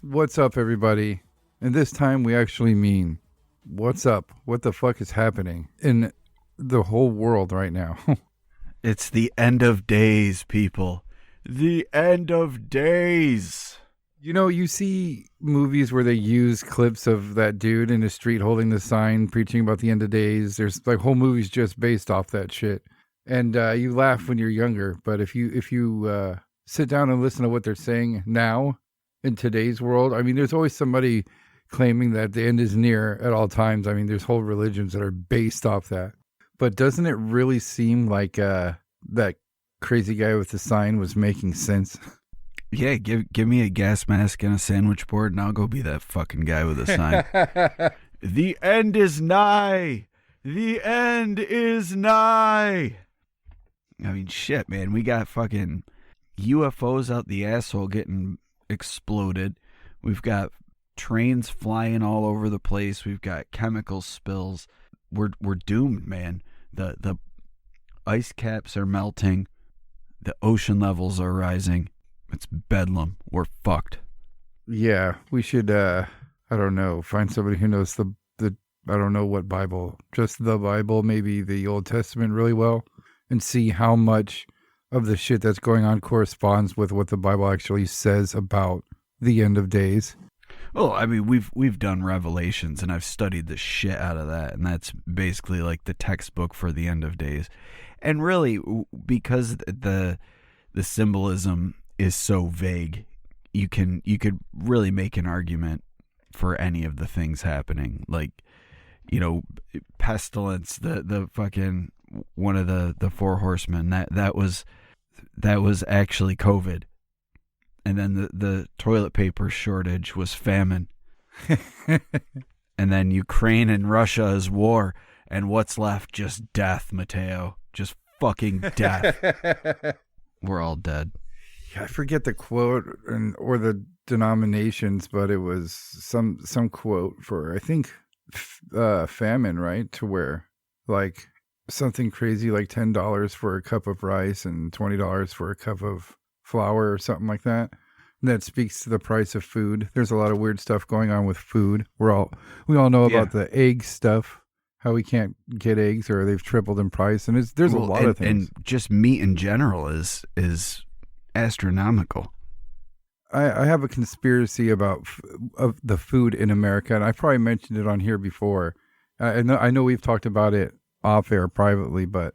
What's up, everybody? And this time we actually mean, what's up? What the fuck is happening in the whole world right now? It's the end of days, people. The end of days. You know, you see movies where they use clips of that dude in the street holding the sign, preaching about the end of days. There's like whole movies just based off that shit. And you laugh when you're younger, but if you sit down and listen to what they're saying now in today's world, I mean, there's always somebody claiming that the end is near at all times. I mean, there's whole religions that are based off that. But doesn't it really seem like that crazy guy with the sign was making sense? Yeah, give me a gas mask and a sandwich board, and I'll go be that fucking guy with a sign. The end is nigh. The end is nigh. I mean, shit, man. We got fucking UFOs out the asshole getting exploded. We've got trains flying all over the place. We've got chemical spills. We're doomed, man. The ice caps are melting. The ocean levels are rising. It's bedlam. We're fucked. Yeah, we should, I don't know, find somebody who knows the I don't know what Bible, just the Bible, maybe the Old Testament really well, and see how much of the shit that's going on corresponds with what the Bible actually says about the end of days. Well, I mean, we've done Revelations, and I've studied the shit out of that, and that's basically like the textbook for the end of days. And really, because the symbolism is so vague, you could really make an argument for any of the things happening, like, you know, pestilence, the fucking one of the four horsemen, that was actually COVID. And then the toilet paper shortage was famine. And then Ukraine and Russia is war. And what's left? Just death, Mateo. Just fucking death. We're all dead. I forget the quote or the denominations, but it was some quote for, I think, famine, right? To where like something crazy like $10 for a cup of rice and $20 for a cup of flour or something like that. And that speaks to the price of food. There's a lot of weird stuff going on with food. We all know about the egg stuff, how we can't get eggs or they've tripled in price. And there's a lot of things. And just meat in general is astronomical. I have a conspiracy about of the food in America, and I probably mentioned it on here before. I know we've talked about it off air privately, but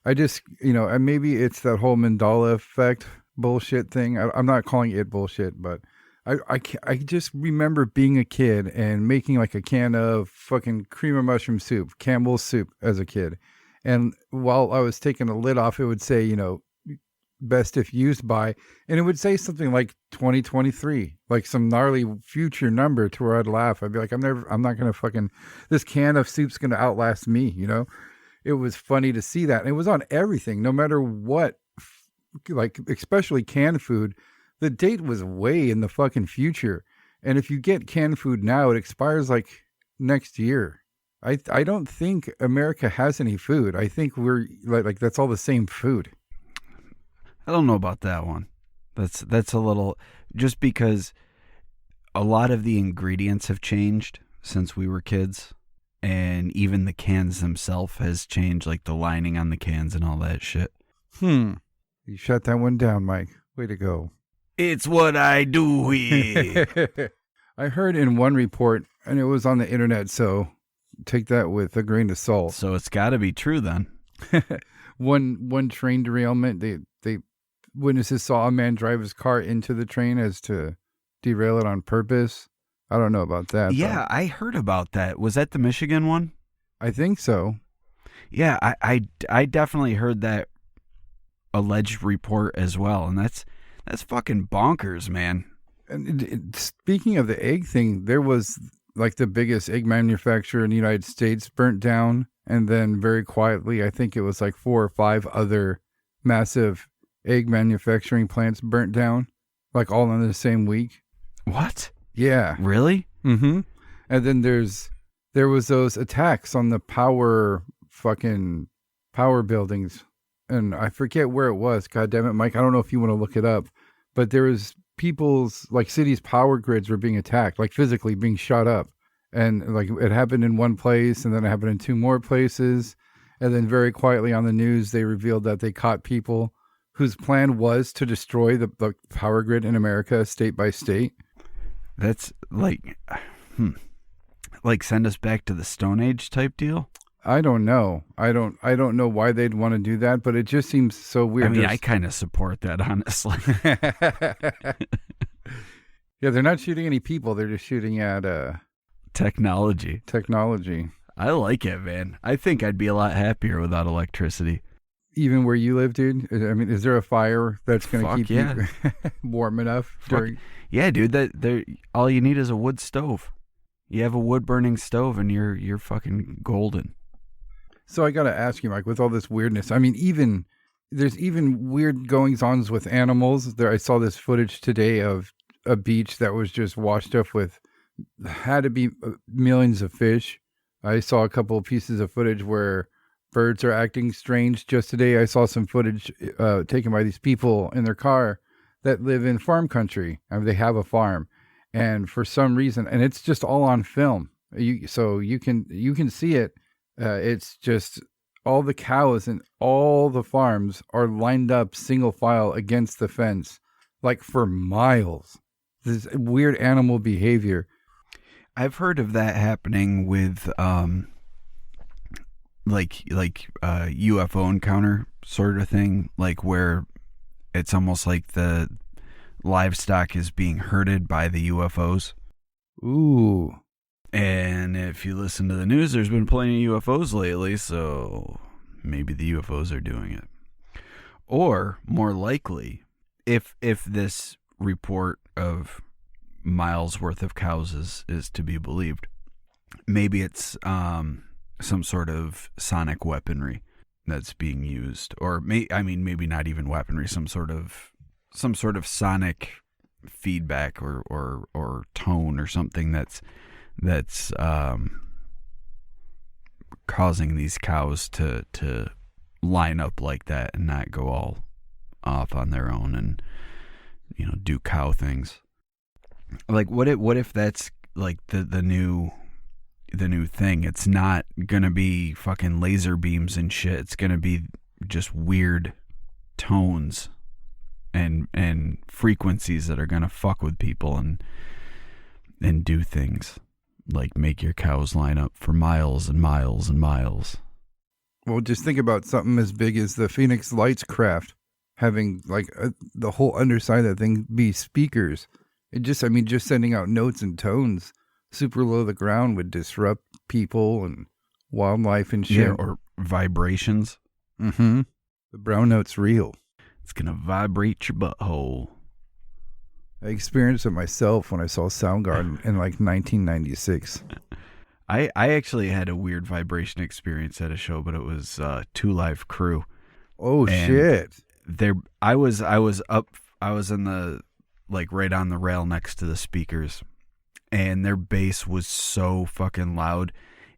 I just, and maybe it's that whole Mandela effect bullshit thing. I'm not calling it bullshit, but I just remember being a kid and making like a can of fucking cream of mushroom soup, Campbell's soup as a kid. And while I was taking the lid off, it would say, best if used by, and it would say something like 2023, like some gnarly future number to where I'd laugh. I'd be like, I'm not going to fucking, this can of soup's going to outlast me, It was funny to see that. And it was on everything, no matter what, like, especially canned food, the date was way in the fucking future. And if you get canned food now, it expires like next year. I don't think America has any food. I think we're like that's all the same food. I don't know about that one. That's a little, just because a lot of the ingredients have changed since we were kids, and even the cans themselves has changed, like the lining on the cans and all that shit. You shut that one down, Mike. Way to go. It's what I do here. I heard in one report, and it was on the internet, so take that with a grain of salt. So it's got to be true then. One train derailment, they witnesses saw a man drive his car into the train as to derail it on purpose. I don't know about that. Yeah, I heard about that. Was that the Michigan one? I think so. Yeah, I definitely heard that alleged report as well, and that's fucking bonkers, man. And speaking of the egg thing, there was like the biggest egg manufacturer in the United States burnt down, and then very quietly, I think it was like 4 or 5 other massive egg manufacturing plants burnt down, like all in the same week. What? Yeah. Really? Mm-hmm. And then there was those attacks on the power buildings, and I forget where it was. God damn it, Mike! I don't know if you want to look it up, but there was people's like cities' power grids were being attacked, like physically being shot up. And like it happened in one place and then it happened in 2 more places. And then very quietly on the news, they revealed that they caught people whose plan was to destroy the power grid in America state by state. That's like, like send us back to the Stone Age type deal. I don't know. I don't know why they'd want to do that, but it just seems so weird. I mean, I kind of support that, honestly. Yeah, they're not shooting any people. They're just shooting at technology. I like it, man. I think I'd be a lot happier without electricity. Even where you live, dude? I mean, is there a fire that's going to keep you warm enough? Yeah, dude. All you need is a wood stove. You have a wood-burning stove, and you're fucking golden. So I got to ask you, Mike, with all this weirdness, I mean, there's even weird goings-ons with animals. I saw this footage today of a beach that was just washed up with, had to be millions of fish. I saw a couple of pieces of footage where birds are acting strange. Just today, I saw some footage taken by these people in their car that live in farm country. I mean, they have a farm, and for some reason, and it's just all on film. So you can see it. It's just all the cows and all the farms are lined up single file against the fence, like for miles. This weird animal behavior. I've heard of that happening with like UFO encounter sort of thing, like where it's almost like the livestock is being herded by the UFOs. Ooh. And if you listen to the news, there's been plenty of UFOs lately, so maybe the UFOs are doing it. Or more likely, if this report of miles worth of cows is to be believed, maybe it's some sort of sonic weaponry that's being used, or maybe not even weaponry, some sort of sonic feedback or tone or something that's causing these cows to line up like that and not go all off on their own and do cow things. Like what if that's like the new thing? It's not gonna be fucking laser beams and shit. It's gonna be just weird tones and frequencies that are gonna fuck with people and do things like make your cows line up for miles and miles and miles. Well, just think about something as big as the Phoenix Lights craft having like the whole underside of that thing be speakers. Just sending out notes and tones super low to the ground would disrupt people and wildlife and shit. Yeah, or vibrations. Mm-hmm. The brown note's real. It's going to vibrate your butthole. I experienced it myself when I saw Soundgarden in like 1996. I actually had a weird vibration experience at a show, but it was Two Live Crew. Oh, shit. I was in the, like, right on the rail next to the speakers, and their bass was so fucking loud.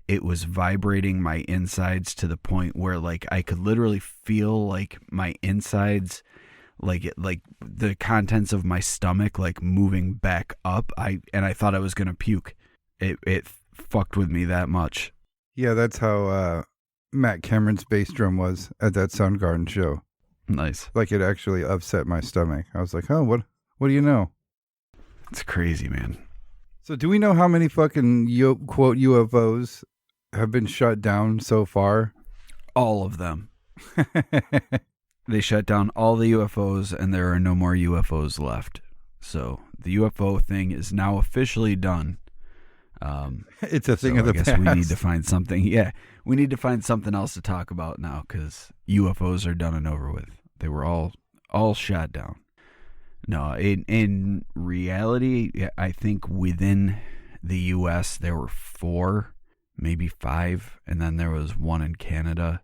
It was vibrating my insides to the point where, like, I could literally feel, like, my insides, like the contents of my stomach, like, moving back up. I thought I was gonna puke. It fucked with me that much. Yeah, that's how Matt Cameron's bass drum was at that Soundgarden show. Nice. Like, it actually upset my stomach. I was like, oh, what do you know? It's crazy, man. So do we know how many fucking quote UFOs have been shut down so far? All of them. They shut down all the UFOs, and there are no more UFOs left. So the UFO thing is now officially done. It's a thing of the past. I guess we need to find something. Yeah, we need to find something else to talk about now, because UFOs are done and over with. They were all shot down. No, in reality, I think within the U.S. there were 4, maybe 5, and then there was 1 in Canada,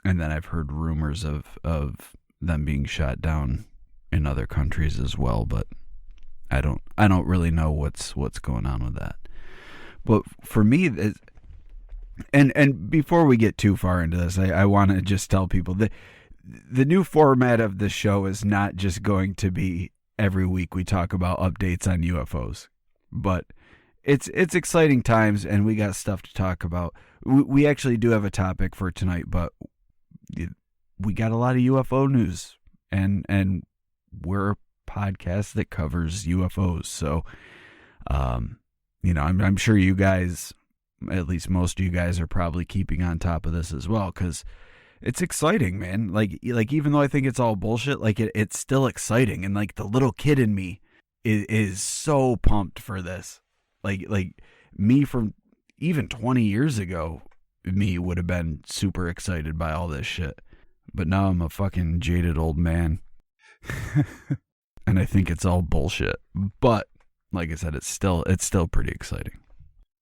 and then I've heard rumors of them being shot down in other countries as well. But I don't really know what's going on with that. But for me, and before we get too far into this, I want to just tell people that the new format of the show is not just going to be every week we talk about updates on UFOs. But it's exciting times, and we got stuff to talk about. We actually do have a topic for tonight, but we got a lot of UFO news, and we're a podcast that covers UFOs. So, I'm sure you guys, at least most of you guys, are probably keeping on top of this as well, because it's exciting, man. Like even though I think it's all bullshit, like it's still exciting, and like the little kid in me is so pumped for this. Like me from even 20 years ago, me would have been super excited by all this shit. But now I'm a fucking jaded old man. And I think it's all bullshit. But like I said, it's still pretty exciting.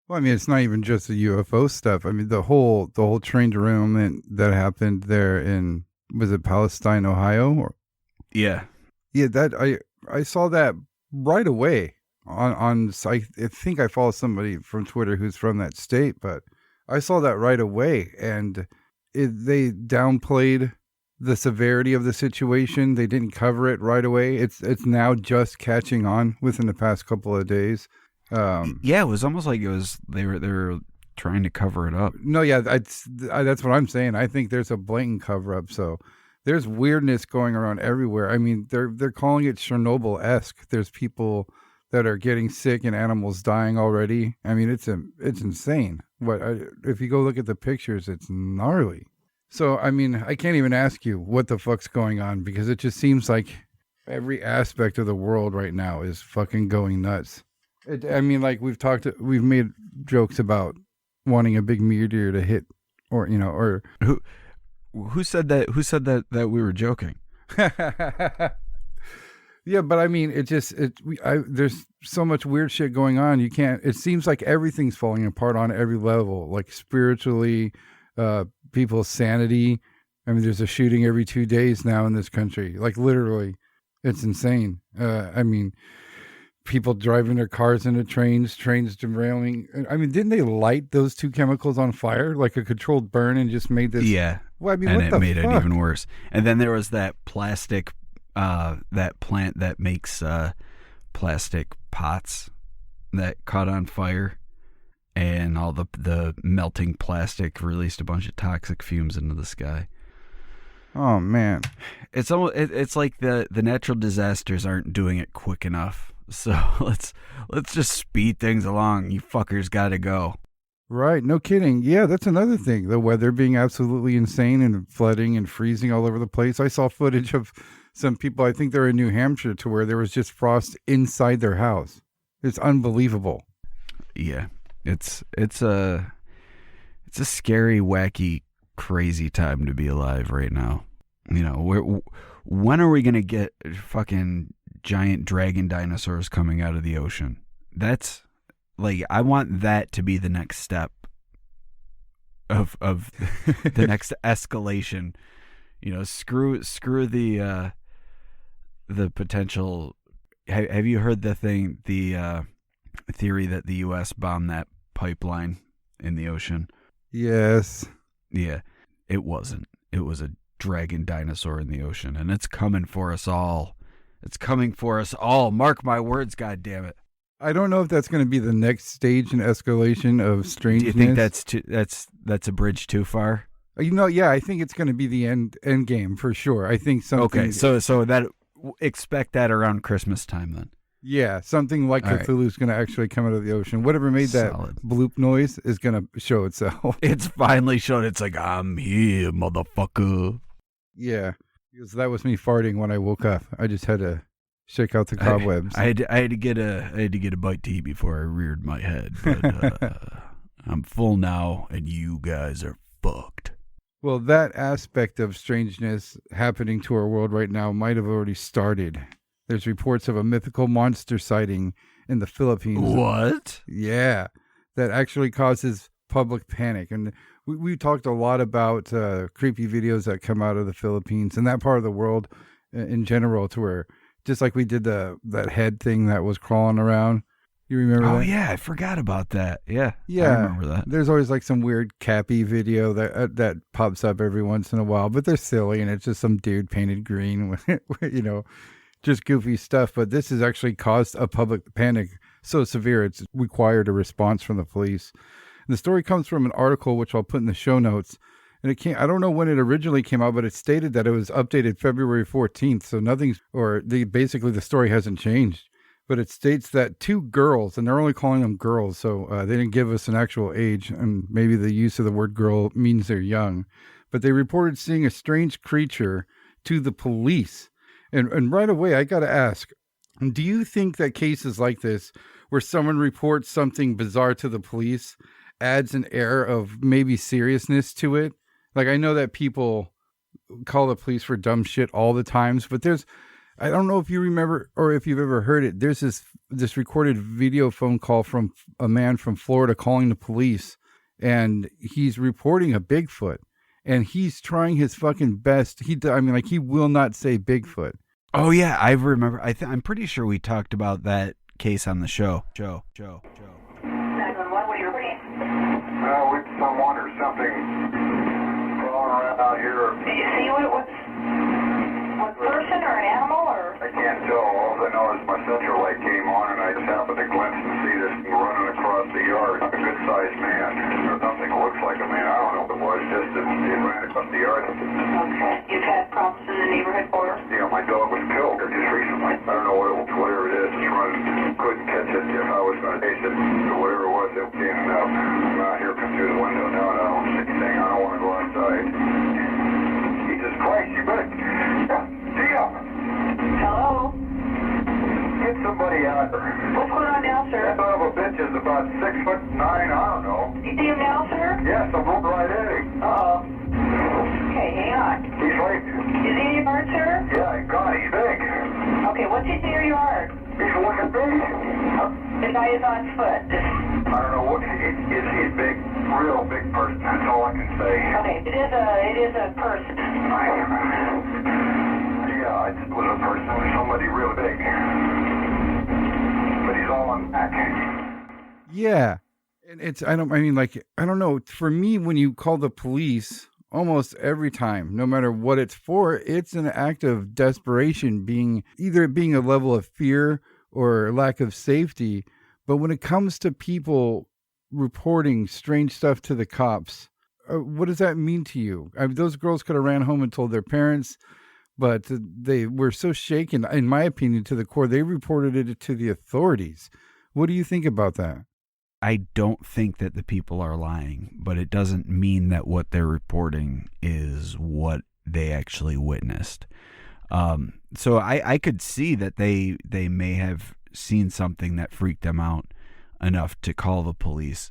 Well, I mean, it's not even just the UFO stuff. I mean, the whole train derailment that happened there in, was it Palestine, Ohio? Or, yeah, that I saw that right away on I think I follow somebody from Twitter who's from that state, but I saw that right away, and they downplayed the severity of the situation. They didn't cover it right away. It's now just catching on within the past couple of days. Yeah, it was almost like they were trying to cover it up. No, yeah, that's what I'm saying. I think there's a blatant cover up. So there's weirdness going around everywhere. I mean, they're calling it Chernobyl-esque. There's people that are getting sick and animals dying already. I mean, it's insane. If you go look at the pictures, it's gnarly. So, I mean, I can't even ask you what the fuck's going on, because it just seems like every aspect of the world right now is fucking going nuts. I mean, like we've made jokes about wanting a big meteor to hit, or who said that? Who said that we were joking? Yeah, but I mean, there's so much weird shit going on. It seems like everything's falling apart on every level, like spiritually, people's sanity. I mean, there's a shooting every 2 days now in this country. Like literally, it's insane. I mean, people driving their cars into trains derailing. I mean, didn't they light those two chemicals on fire, like a controlled burn, and just made this? Yeah. Well, I mean, and what it made fuck? it even worse. And then there was that plastic, that plant that makes plastic pots that caught on fire, and all the melting plastic released a bunch of toxic fumes into the sky. Oh man, it's almost it's like the natural disasters aren't doing it quick enough. So let's just speed things along. You fuckers got to go. Right, no kidding. Yeah, that's another thing. The weather being absolutely insane and flooding and freezing all over the place. I saw footage of some people, I think they're in New Hampshire, to where there was just frost inside their house. It's unbelievable. Yeah, it's a scary, wacky, crazy time to be alive right now. You know, when are we gonna get fucking giant dragon dinosaurs coming out of the ocean? That's like, I want that to be the next step of the next escalation. You know, screw the potential. Have you heard the theory that the U.S. bombed that pipeline in the ocean? Yes. Yeah, it wasn't. It was a dragon dinosaur in the ocean, and it's coming for us all. It's coming for us all. Mark my words, goddammit. I don't know if that's going to be the next stage in escalation of strangeness. Do you think that's a bridge too far? Yeah, I think it's going to be the end game for sure. I think something. Okay, so that, expect that around Christmas time then. Yeah, something like all Cthulhu's going to actually come out of the ocean. Whatever made that bloop noise is going to show itself. It's finally shown. It's like, I'm here, motherfucker. Yeah, because that was me farting when I woke up. I just had to shake out the cobwebs. I had to get a bite to eat before I reared my head. But I'm full now, and you guys are fucked. Well, that aspect of strangeness happening to our world right now might have already started. There's reports of a mythical monster sighting in the Philippines. What? Yeah, that actually causes public panic. And we talked a lot about creepy videos that come out of the Philippines and that part of the world in general, to where, just like we did that head thing that was crawling around. You remember that? Oh, yeah, I forgot about that. Yeah, I remember that. There's always like some weird Cappy video that pops up every once in a while, but they're silly, and it's just some dude painted green, just goofy stuff, but this has actually caused a public panic so severe it's required a response from the police. And the story comes from an article which I'll put in the show notes. And I don't know when it originally came out, but it stated that it was updated February 14th. So basically the story hasn't changed. But it states that two girls, and they're only calling them girls, so they didn't give us an actual age, and maybe the use of the word girl means they're young. But they reported seeing a strange creature to the police. And right away, I got to ask, do you think that cases like this, where someone reports something bizarre to the police, adds an air of maybe seriousness to it? Like, I know that people call the police for dumb shit all the times, but I don't know if you remember or if you've ever heard it. There's this recorded video phone call from a man from Florida calling the police, and he's reporting a Bigfoot, and he's trying his fucking best. He will not say Bigfoot. Oh yeah, I remember. I'm pretty sure we talked about that case on the show. Joe. 911, what are you reporting? With someone or something crawling around out here. Did you see what it was? A person or an animal or? I can't tell. All I know is my central light came on and I just happened to glimpse and see this thing running across the yard. A good-sized man. Or nothing looks like a man. I don't know what it was. Just it ran across the yard. Okay. You've had problems in the neighborhood for? Yeah, my dog was killed just recently. I don't know whatever it is. It's running. Couldn't catch it if I was going to chase it. Or whatever it was, it came out. I'm out here, come through the window now and I don't see anything. I don't want to go outside. Jesus Christ, you better... Tia! Hello? Get somebody out there. What's going on now, sir? That son of a bitch is about 6'9", I don't know. You see him now, sir? Yes, I'm going right at him. Uh-oh. Okay, hang on. He's like... Is he in your yard, sir? Yeah, God, he's big. Okay, what's he in your yard? He's looking big. The guy is on foot. I don't know what... He's big. Real big person. That's all I can say. Okay, it is a person. Yeah, it was a person. Somebody real big. But he's all on back. Yeah. And I don't know. For me, when you call the police, almost every time, no matter what it's for, it's an act of desperation, being a level of fear or lack of safety. But when it comes to people reporting strange stuff to the cops, what does that mean to you? Those girls could have ran home and told their parents, but they were so shaken, in my opinion, to the core, they reported it to the authorities. What do you think about that? I don't think that the people are lying, but it doesn't mean that what they're reporting is what they actually witnessed. So I could see that they may have seen something that freaked them out enough to call the police,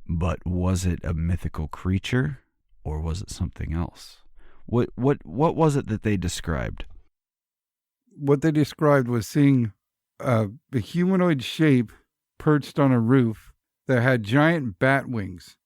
but was it a mythical creature or was it something else? What was it that they described? What they described was seeing a humanoid shape perched on a roof that had giant bat wings,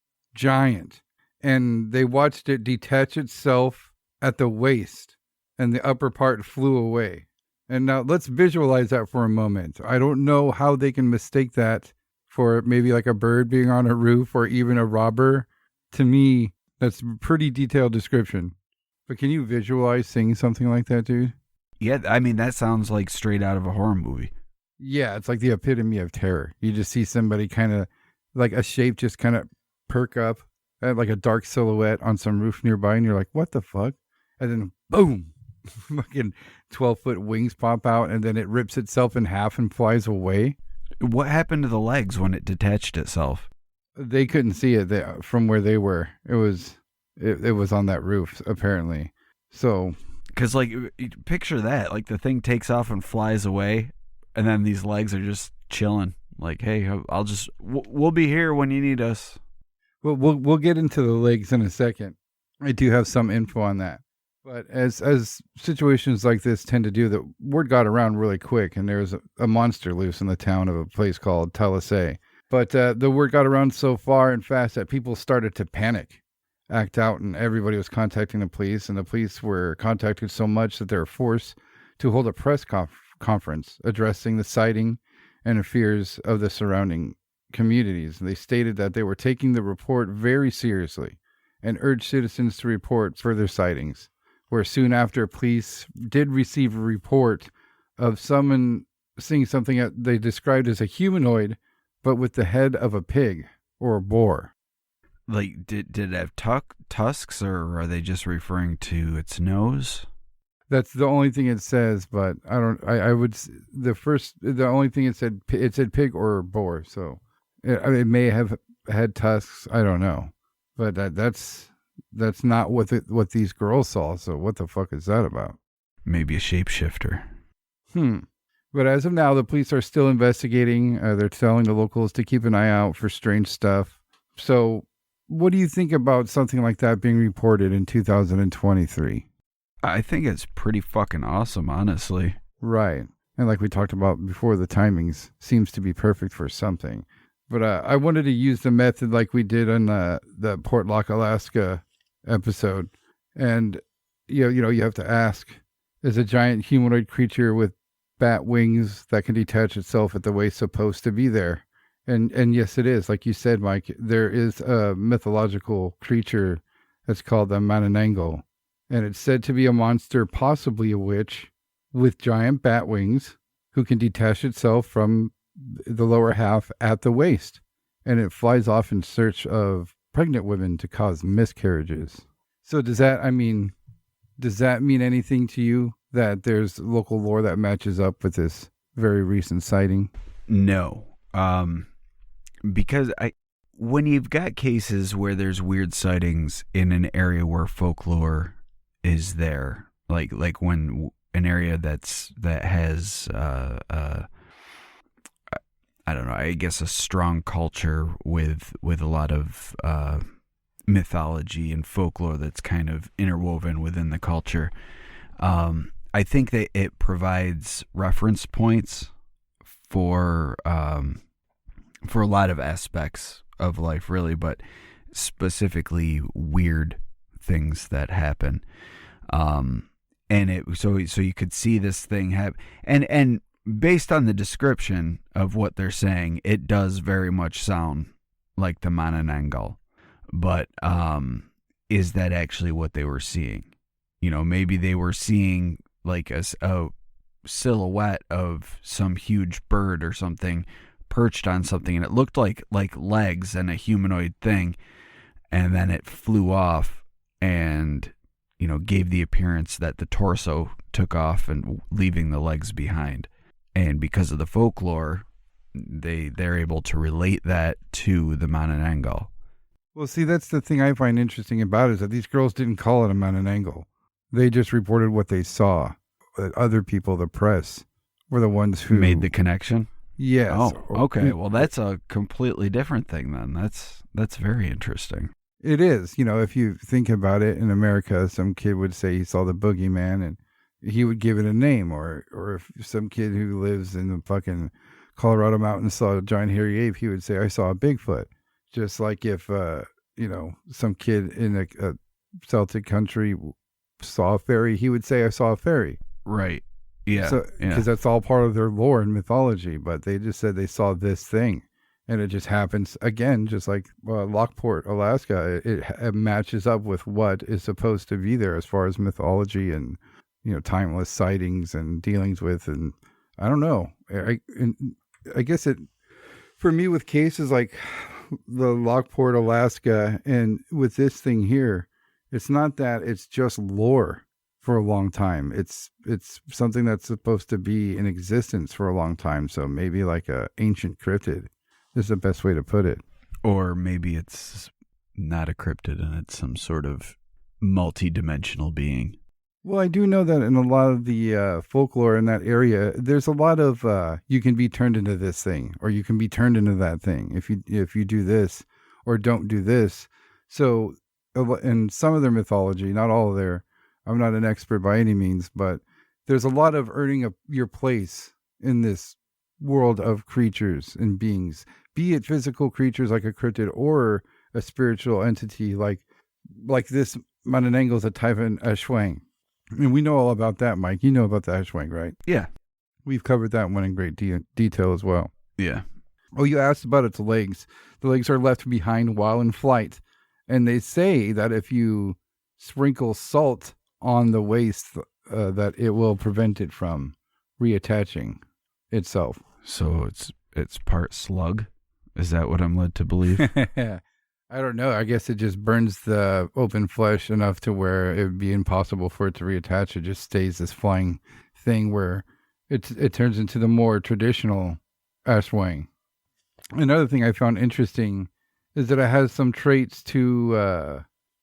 and they watched it detach itself at the waist and the upper part flew away. And now let's visualize that for a moment. I don't know how they can mistake that for maybe like a bird being on a roof or even a robber. To me, that's a pretty detailed description. But can you visualize seeing something like that, dude? Yeah, I mean, that sounds like straight out of a horror movie. Yeah, it's like the epitome of terror. You just see somebody kind of, like a shape just kind of perk up, like a dark silhouette on some roof nearby, and you're like, what the fuck? And then, boom, fucking 12-foot wings pop out, and then it rips itself in half and flies away. What happened to the legs when it detached itself? They couldn't see it from where they were. It was on that roof, apparently. So, because like, picture that, like the thing takes off and flies away, and then these legs are just chilling. Like, hey, we'll be here when you need us. Well, we'll get into the legs in a second. I do have some info on that. But as situations like this tend to do, the word got around really quick, and there was a monster loose in the town of a place called Talisay. But the word got around so far and fast that people started to panic, act out, and everybody was contacting the police, and the police were contacted so much that they were forced to hold a press conference addressing the sighting and the fears of the surrounding communities. And they stated that they were taking the report very seriously and urged citizens to report further sightings. Where soon after, police did receive a report of someone seeing something that they described as a humanoid, but with the head of a pig or a boar. Like, did it have tusks, or are they just referring to its nose? That's the only thing it says, but I would, the only thing it said pig or boar. So it may have had tusks. I don't know, but that's not what these girls saw. So what the fuck is that about? Maybe a shapeshifter. But as of now, the police are still investigating. They're telling the locals to keep an eye out for strange stuff. So what do you think about something like that being reported in 2023? I think it's pretty fucking awesome, honestly. Right. And like we talked about before, the timings seems to be perfect for something. But I wanted to use the method like we did on the Port Lock, Alaska episode. And, you have to ask, is a giant humanoid creature with bat wings that can detach itself at the waist supposed to be there? And yes, it is. Like you said, Mike, there is a mythological creature that's called the Manananggal. And it's said to be a monster, possibly a witch, with giant bat wings who can detach itself from the lower half at the waist. And it flies off in search of pregnant women to cause miscarriages. So does that mean anything to you, that there's local lore that matches up with this very recent sighting? No. Because when you've got cases where there's weird sightings in an area where folklore is there, like when an area that has I don't know, I guess a strong culture with a lot of mythology and folklore that's kind of interwoven within the culture. I think that it provides reference points for a lot of aspects of life, really, but specifically weird things that happen. So you could see this thing happen, and based on the description of what they're saying, it does very much sound like the Manananggal. But is that actually what they were seeing? Maybe they were seeing like a silhouette of some huge bird or something perched on something, and it looked like legs and a humanoid thing, and then it flew off and gave the appearance that the torso took off and leaving the legs behind. And because of the folklore, they're able to relate that to the Manananggal. Well, see, that's the thing I find interesting about it, is that these girls didn't call it a Manananggal. They just reported what they saw. Other people, the press, were the ones who made the connection. Yes. Oh, okay. Well, that's a completely different thing then. That's very interesting. It is. If you think about it, in America, some kid would say he saw the boogeyman and he would give it a name. Or if some kid who lives in the fucking Colorado mountains saw a giant hairy ape, he would say, I saw a Bigfoot. Just like if, some kid in a Celtic country saw a fairy, he would say, I saw a fairy. Right. Yeah. Because that's all part of their lore and mythology. But they just said they saw this thing. And it just happens, again, just like Lockport, Alaska. It matches up with what is supposed to be there as far as mythology and, timeless sightings and dealings with. And I don't know. I guess for me, with cases like the Lockport, Alaska, and with this thing here, it's not that it's just lore for a long time. It's something that's supposed to be in existence for a long time. So maybe like a ancient cryptid is the best way to put it. Or maybe it's not a cryptid and it's some sort of multi-dimensional being. Well, I do know that in a lot of the folklore in that area, there's a lot of you can be turned into this thing, or you can be turned into that thing if you do this or don't do this. So in some of their mythology, not all of their, I'm not an expert by any means, but there's a lot of earning your place in this world of creatures and beings, be it physical creatures like a cryptid or a spiritual entity like this Manananggal is a type of Ashwang. I mean, we know all about that, Mike. You know about the Ashwang, right? Yeah. We've covered that one in great detail as well. Yeah. Oh, you asked about its legs. The legs are left behind while in flight. And they say that if you sprinkle salt on the waist, that it will prevent it from reattaching itself. So it's part slug? Is that what I'm led to believe? I don't know. I guess it just burns the open flesh enough to where it would be impossible for it to reattach. It just stays this flying thing where it turns into the more traditional Ashwang. Another thing I found interesting is that it has some traits to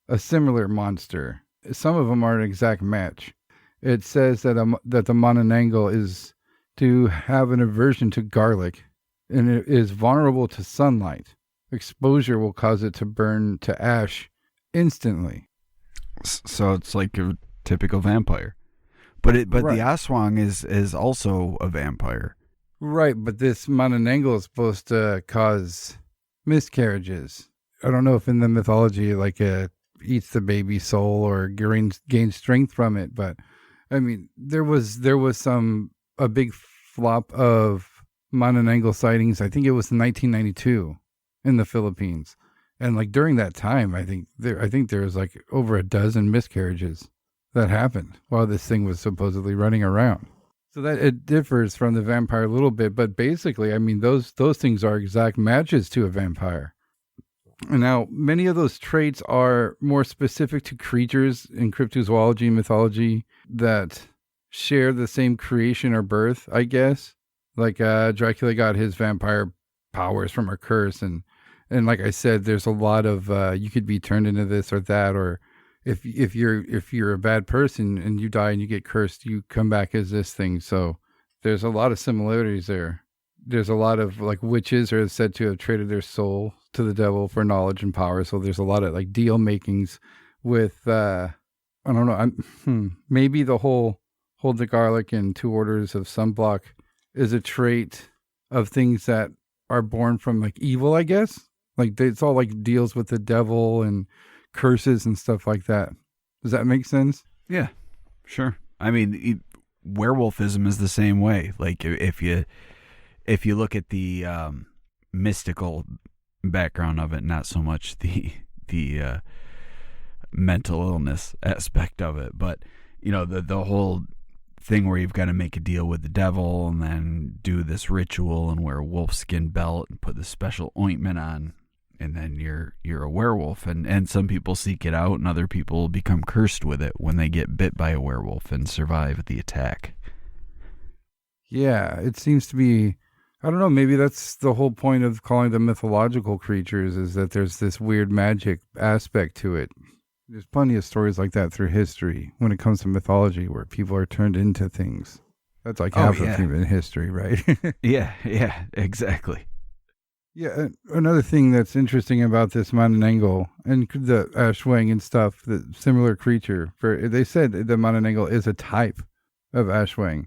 a similar monster. Some of them are an exact match. It says that that the Manananggal is to have an aversion to garlic, and it is vulnerable to sunlight. Exposure will cause it to burn to ash instantly. So it's like a typical vampire. But Right. the Aswang is also a vampire. Right, but this Manananggal is supposed to cause miscarriages. I don't know if in the mythology like eats the baby soul or gains strength from it, but I mean there was a big flop of Manananggal sightings. I think it was in 1992 in the Philippines, and like during that time, I think there was like over a dozen miscarriages that happened while this thing was supposedly running around. So that it differs from the vampire a little bit, but basically, I mean those things are exact matches to a vampire. And now, many of those traits are more specific to creatures in cryptozoology and mythology that share the same creation or birth, I guess. Like Dracula got his vampire powers from a curse, and like I said, there's a lot of you could be turned into this or that, or if you're a bad person and you die and you get cursed, you come back as this thing. So there's a lot of similarities there. There's a lot of like witches are said to have traded their soul to the devil for knowledge and power. So there's a lot of like deal makings with I don't know. Maybe the whole hold the garlic and 2 orders of sunblock is a trait of things that are born from like evil, I guess. Like it's all like deals with the devil and curses and stuff like that. Does that make sense? Yeah, sure. I mean, werewolfism is the same way. Like if you look at the mystical background of it, not so much the mental illness aspect of it, but you know the whole thing where you've got to make a deal with the devil and then do this ritual and wear a wolfskin belt and put this special ointment on, and then you're a werewolf, and some people seek it out and other people become cursed with it when they get bit by a werewolf and survive the attack. Yeah, it seems to be, I don't know, maybe that's the whole point of calling them mythological creatures, is that there's this weird magic aspect to it. There's plenty of stories like that through history when it comes to mythology where people are turned into things. That's like half of human history, right? Yeah, exactly. Yeah, another thing that's interesting about this Manananggal and the Ashwang and stuff, the similar creature, they said the Manananggal is a type of Ashwang,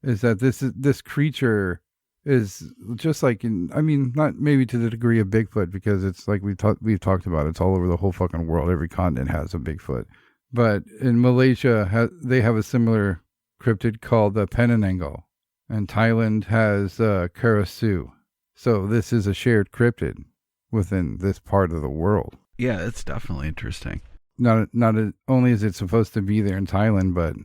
is that this creature is just like not maybe to the degree of Bigfoot, because it's like we've talked about, it's all over the whole fucking world. Every continent has a Bigfoot. But in Malaysia, they have a similar cryptid called the Manananggal, and Thailand has Karasu. So this is a shared cryptid within this part of the world. Yeah, it's definitely interesting. Not only is it supposed to be there in Thailand, but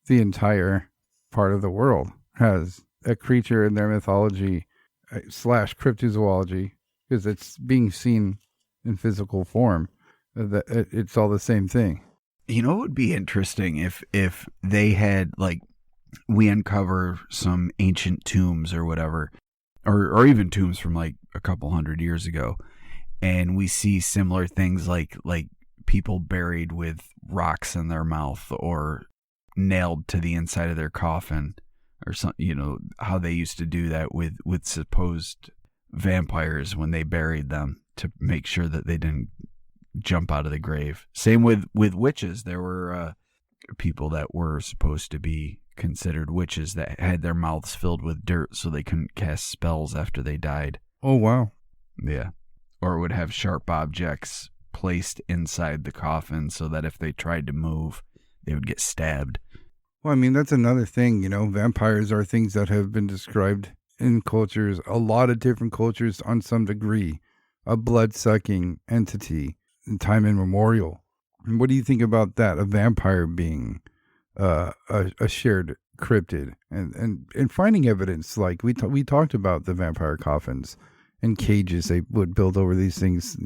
the entire part of the world has a creature in their mythology / cryptozoology, because it's being seen in physical form. It's all the same thing. You know, it would be interesting if they had, like, we uncover some ancient tombs or whatever, or even tombs from like a couple hundred years ago, and we see similar things like people buried with rocks in their mouth or nailed to the inside of their coffin, or something, you know, how they used to do that with supposed vampires when they buried them to make sure that they didn't jump out of the grave. Same with witches. There were people that were supposed to be considered witches that had their mouths filled with dirt so they couldn't cast spells after they died. Oh, wow. Yeah. Or would have sharp objects placed inside the coffin so that if they tried to move, they would get stabbed. Well, I mean, that's another thing, you know, vampires are things that have been described in cultures, a lot of different cultures on some degree, a blood-sucking entity in time immemorial. And what do you think about that, a vampire being a shared cryptid and finding evidence. Like we talked about the vampire coffins and cages they would build over these things.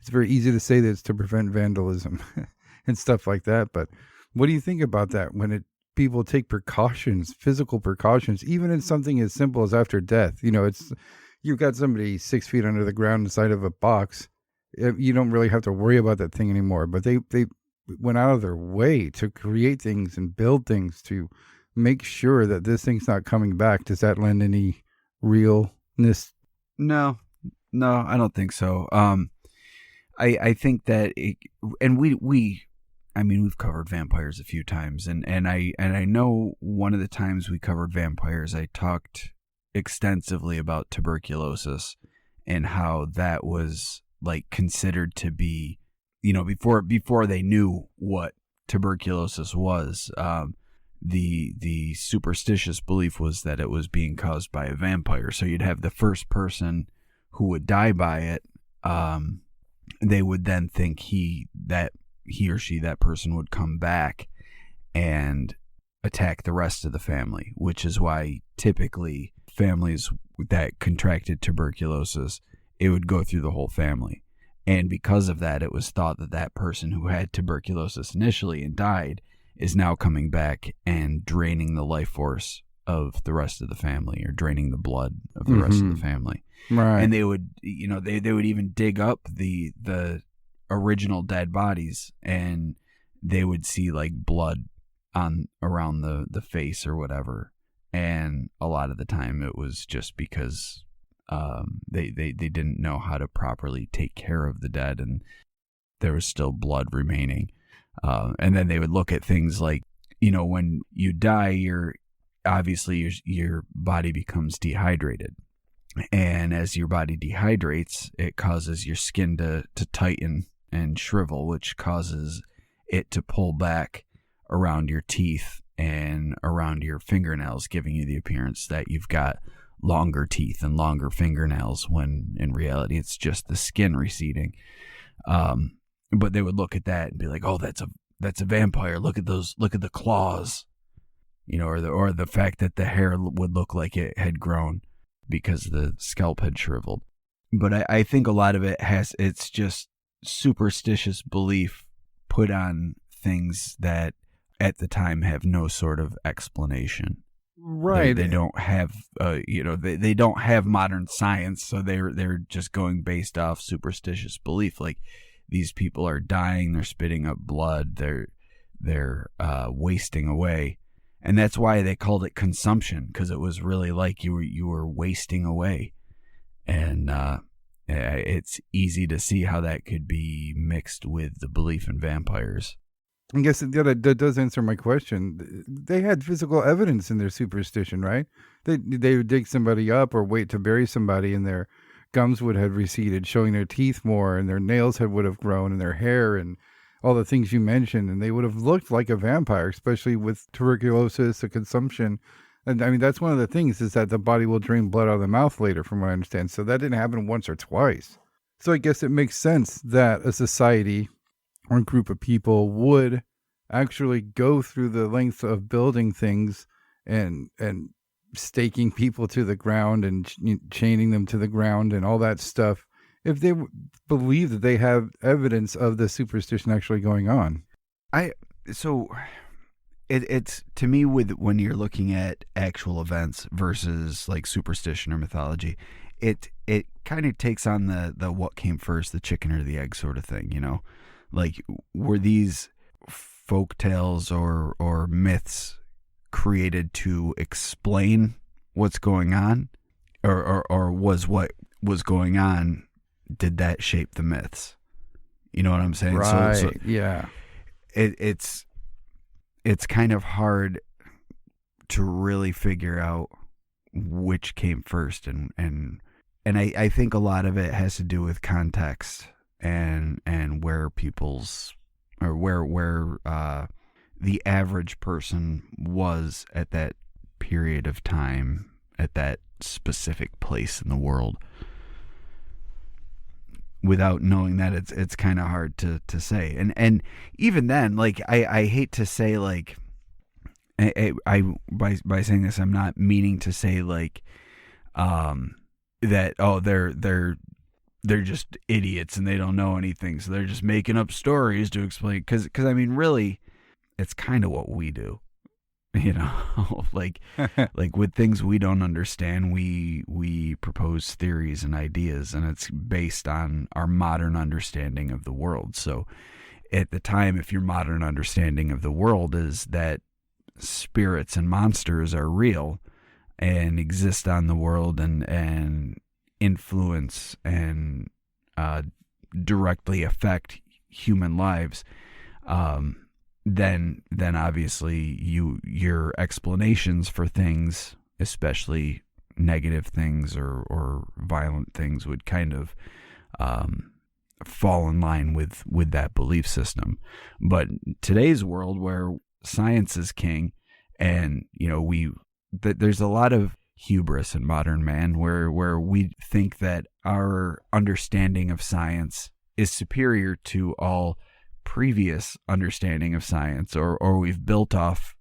It's very easy to say that it's to prevent vandalism and stuff like that. But what do you think about that when people take precautions, physical precautions, even in something as simple as after death? You've got somebody 6 feet under the ground inside of a box. You don't really have to worry about that thing anymore. But they went out of their way to create things and build things to make sure that this thing's not coming back. Does that lend any realness? No, I don't think so. I think that we've covered vampires a few times, and I know one of the times we covered vampires, I talked extensively about tuberculosis and how that was like considered to be, before they knew what tuberculosis was, the superstitious belief was that it was being caused by a vampire. So you'd have the first person who would die by it. They would then think that person would come back and attack the rest of the family, which is why typically families that contracted tuberculosis, it would go through the whole family. And because of that, it was thought that person who had tuberculosis initially and died is now coming back and draining the life force of the rest of the family, or draining the blood of the rest of the family. Right. And they would, they would even dig up the original dead bodies, and they would see like blood around the face or whatever. And a lot of the time it was just because they didn't know how to properly take care of the dead, and there was still blood remaining. And then they would look at things like, when you die, your body becomes dehydrated. And as your body dehydrates, it causes your skin to tighten and shrivel, which causes it to pull back around your teeth and around your fingernails, giving you the appearance that you've got longer teeth and longer fingernails, when in reality it's just the skin receding. But they would look at that and be like, "Oh, that's a vampire. Look at the claws," or the fact that the hair would look like it had grown because the scalp had shriveled. But I think a lot of it's just superstitious belief put on things that at the time have no sort of explanation. Right. They don't have, they don't have modern science, so they're just going based off superstitious belief. Like, these people are dying, they're spitting up blood, they're wasting away, and that's why they called it consumption, because it was really like you were wasting away, and it's easy to see how that could be mixed with the belief in vampires. I guess that does answer my question. They had physical evidence in their superstition, right? They would dig somebody up or wait to bury somebody, and their gums would have receded, showing their teeth more, and their nails would have grown, and their hair, and all the things you mentioned, and they would have looked like a vampire, especially with tuberculosis, the consumption. And I mean, that's one of the things, is that the body will drain blood out of the mouth later, from what I understand. So that didn't happen once or twice. So I guess it makes sense that a society or a group of people would actually go through the length of building things and staking people to the ground and chaining them to the ground and all that stuff, if they believe that they have evidence of the superstition actually going on. It's to me, when you're looking at actual events versus like superstition or mythology, it kind of takes on the what came first, the chicken or the egg sort of thing, like, were these folk tales or myths created to explain what's going on, or was what was going on, did that shape the myths? You know what I'm saying? Right. So yeah. It's kind of hard to really figure out which came first, and I think a lot of it has to do with context and where people's, or where the average person was at that period of time, at that specific place in the world. Without knowing that, it's kind of hard to say. And even then, like, I hate to say, like, by saying this, I'm not meaning to say like that they're just idiots and they don't know anything, so they're just making up stories to explain. Because I mean, really, it's kind of what we do, you know. like with things we don't understand, we propose theories and ideas, and it's based on our modern understanding of the world. So at the time, if your modern understanding of the world is that spirits and monsters are real and exist on the world and influence and directly affect human lives, then obviously your explanations for things, especially negative things or violent things, would kind of fall in line with that belief system. But today's world, where science is king, and you know there's a lot of hubris in modern man, where we think that our understanding of science is superior to all previous understanding of science, or we've built off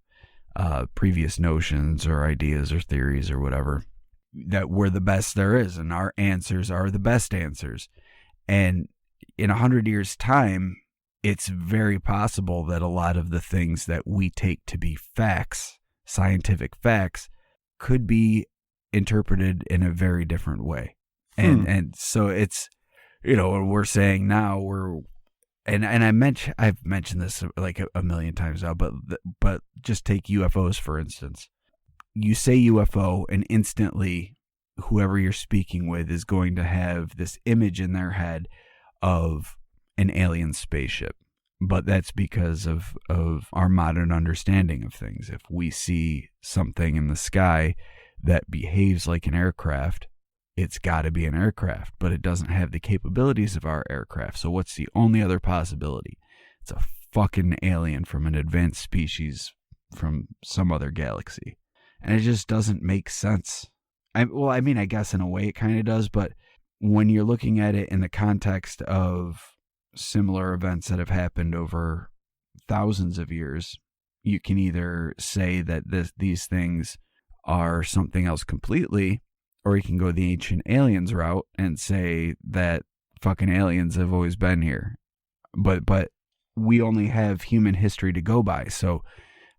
previous notions or ideas or theories or whatever, that we're the best there is and our answers are the best answers. And in 100 years' time, it's very possible that a lot of the things that we take to be facts, scientific facts, could be interpreted in a very different way. And so it's, you know, we're saying now I've mentioned this like a million times now, but just take UFOs for instance. You say UFO and instantly whoever you're speaking with is going to have this image in their head of an alien spaceship. But that's because of our modern understanding of things. If we see something in the sky that behaves like an aircraft, it's got to be an aircraft, but it doesn't have the capabilities of our aircraft. So what's the only other possibility? It's a fucking alien from an advanced species from some other galaxy. And it just doesn't make sense. I mean, I guess in a way it kind of does, but when you're looking at it in the context of similar events that have happened over thousands of years, you can either say that these things are something else completely, or you can go the ancient aliens route and say that fucking aliens have always been here. But we only have human history to go by. So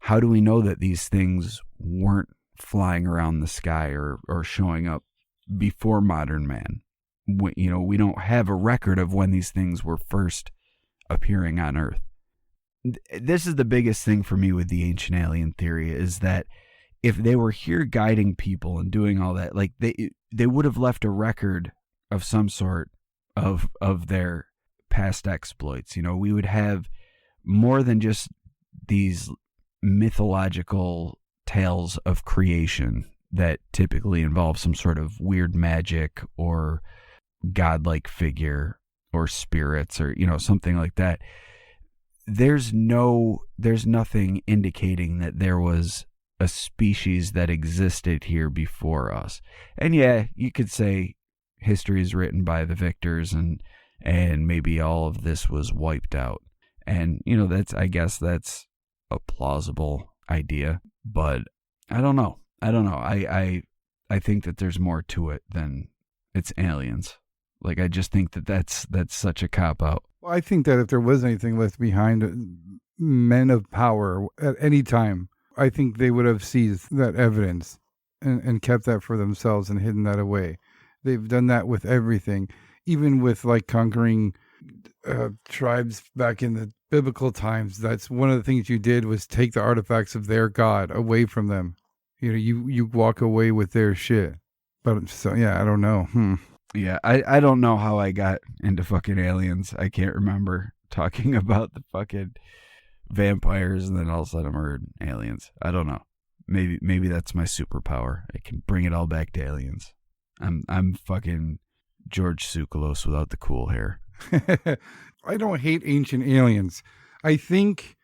how do we know that these things weren't flying around the sky or showing up before modern man? We don't have a record of when these things were first appearing on Earth. This is the biggest thing for me with the ancient alien theory, is that if they were here guiding people and doing all that, like they would have left a record of some sort of their past exploits. You know, we would have more than just these mythological tales of creation that typically involve some sort of weird magic or godlike figure or spirits or, you know, something like that. There's nothing indicating that there was a species that existed here before us. And yeah, you could say history is written by the victors and maybe all of this was wiped out. And, you know, I guess that's a plausible idea, but I don't know. I think that there's more to it than it's aliens. Like, I just think that's such a cop-out. Well, I think that if there was anything left behind, men of power at any time, I think they would have seized that evidence and kept that for themselves and hidden that away. They've done that with everything, even with like conquering tribes back in the biblical times. That's one of the things you did, was take the artifacts of their God away from them. You know, you walk away with their shit. But so, yeah, I don't know. Yeah, I don't know how I got into fucking aliens. I can't remember talking about the fucking vampires and then all of a sudden I'm heard aliens. I don't know. Maybe that's my superpower. I can bring it all back to aliens. I'm fucking George Tsoukalos without the cool hair. I don't hate ancient aliens. I think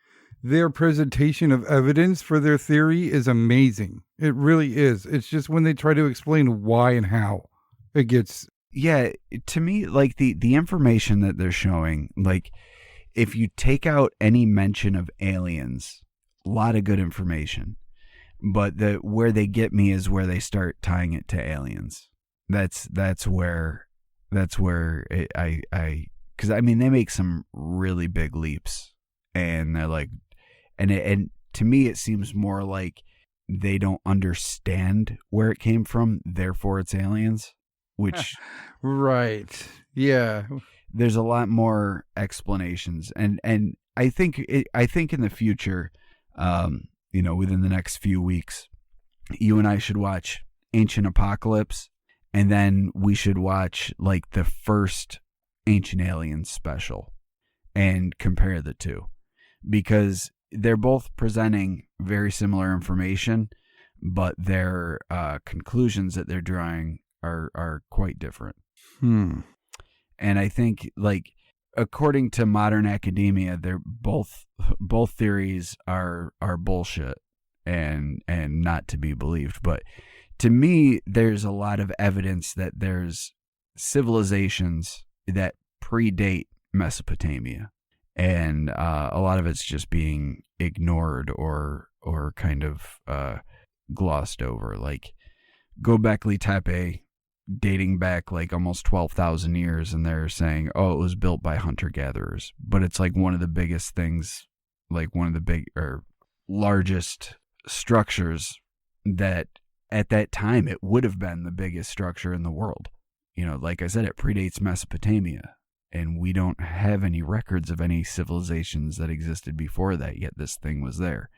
their presentation of evidence for their theory is amazing. It really is. It's just when they try to explain why and how it gets... Yeah, to me, like the information that they're showing, like if you take out any mention of aliens, a lot of good information. But where they get me is where they start tying it to aliens. That's where I because I mean they make some really big leaps, and they're like, and to me it seems more like they don't understand where it came from, therefore it's aliens. Which right, yeah. There's a lot more explanations, and I think in the future, within the next few weeks, you and I should watch Ancient Apocalypse, and then we should watch like the first Ancient Aliens special and compare the two, because they're both presenting very similar information, but their conclusions that they're drawing are quite different. And I think, like, according to modern academia, they're both theories are bullshit and not to be believed. But to me, there's a lot of evidence that there's civilizations that predate Mesopotamia, and a lot of it's just being ignored or kind of glossed over. Like Göbekli Tepe, dating back like almost 12,000 years, and they're saying, oh, it was built by hunter-gatherers. But it's like one of the biggest things, like one of the big or largest structures that at that time it would have been the biggest structure in the world. Like I said, it predates Mesopotamia, and we don't have any records of any civilizations that existed before that, yet this thing was there.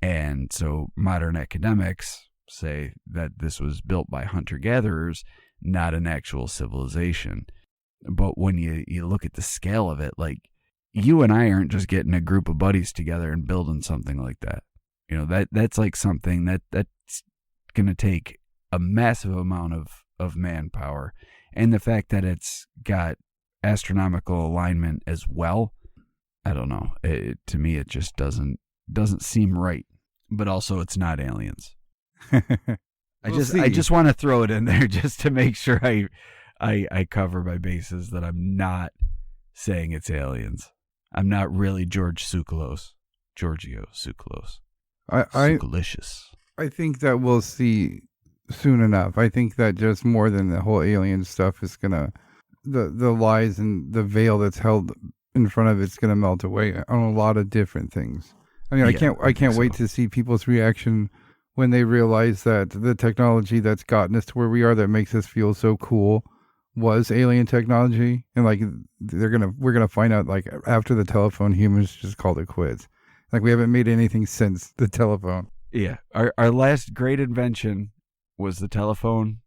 And so modern academics say that this was built by hunter-gatherers, not an actual civilization. But when you look at the scale of it, like, you and I aren't just getting a group of buddies together and building something like that. That's like something that's going to take a massive amount of manpower. And the fact that it's got astronomical alignment as well, I don't know. To me, it just doesn't seem right. But also, it's not aliens. I just want to throw it in there just to make sure I cover my bases, that I'm not saying it's aliens. I'm not really Giorgio Tsoukalos. Tsoukalicious. I think that we'll see soon enough. I think that just more than the whole alien stuff is gonna, the lies and the veil that's held in front of it's gonna melt away on a lot of different things. I mean, I can't wait to see people's reaction when they realize that the technology that's gotten us to where we are, that makes us feel so cool, was alien technology. And like we're gonna find out, like, after the telephone, humans just called it quits. Like, we haven't made anything since the telephone. Yeah, our last great invention was the telephone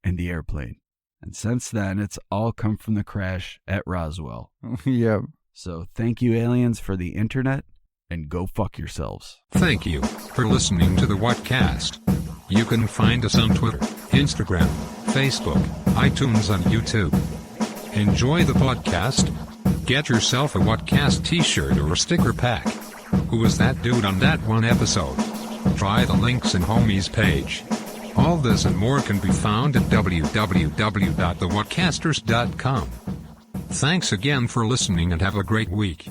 and the airplane, and since then it's all come from the crash at Roswell. Yeah. So thank you, aliens, for the internet, and go fuck yourselves. Thank you for listening to the Whatcast. You can find us on Twitter, Instagram, Facebook, iTunes, and YouTube. Enjoy the podcast. Get yourself a Whatcast t-shirt or a sticker pack. Who was that dude on that one episode? Try the links in Homie's page. All this and more can be found at www.thewhatcasters.com. Thanks again for listening and have a great week.